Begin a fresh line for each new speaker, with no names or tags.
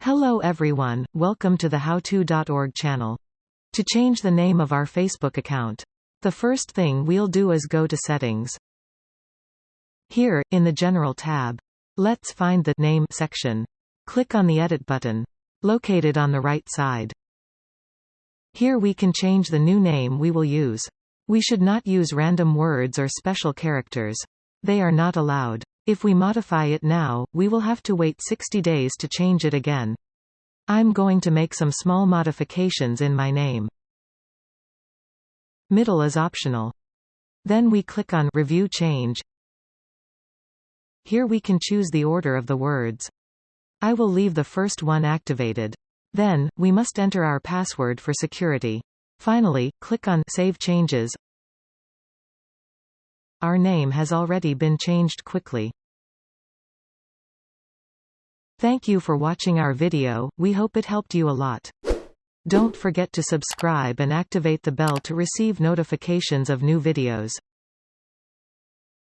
Hello everyone, welcome to the howto.org channel. To change the name of our Facebook account, the first thing we'll do is go to Settings. Here, in the General tab, let's find the Name section. Click on the Edit button, located on the right side. Here we can change the new name we will use. We should not use random words or special characters. They are not allowed. If we modify it now, we will have to wait 60 days to change it again. I'm going to make some small modifications in my name. Middle is optional. Then we click on Review Change. Here we can choose the order of the words. I will leave the first one activated. Then, we must enter our password for security. Finally, click on Save Changes. Our name has already been changed quickly. Thank you for watching our video, we hope it helped you a lot. Don't forget to subscribe and activate the bell to receive notifications of new videos.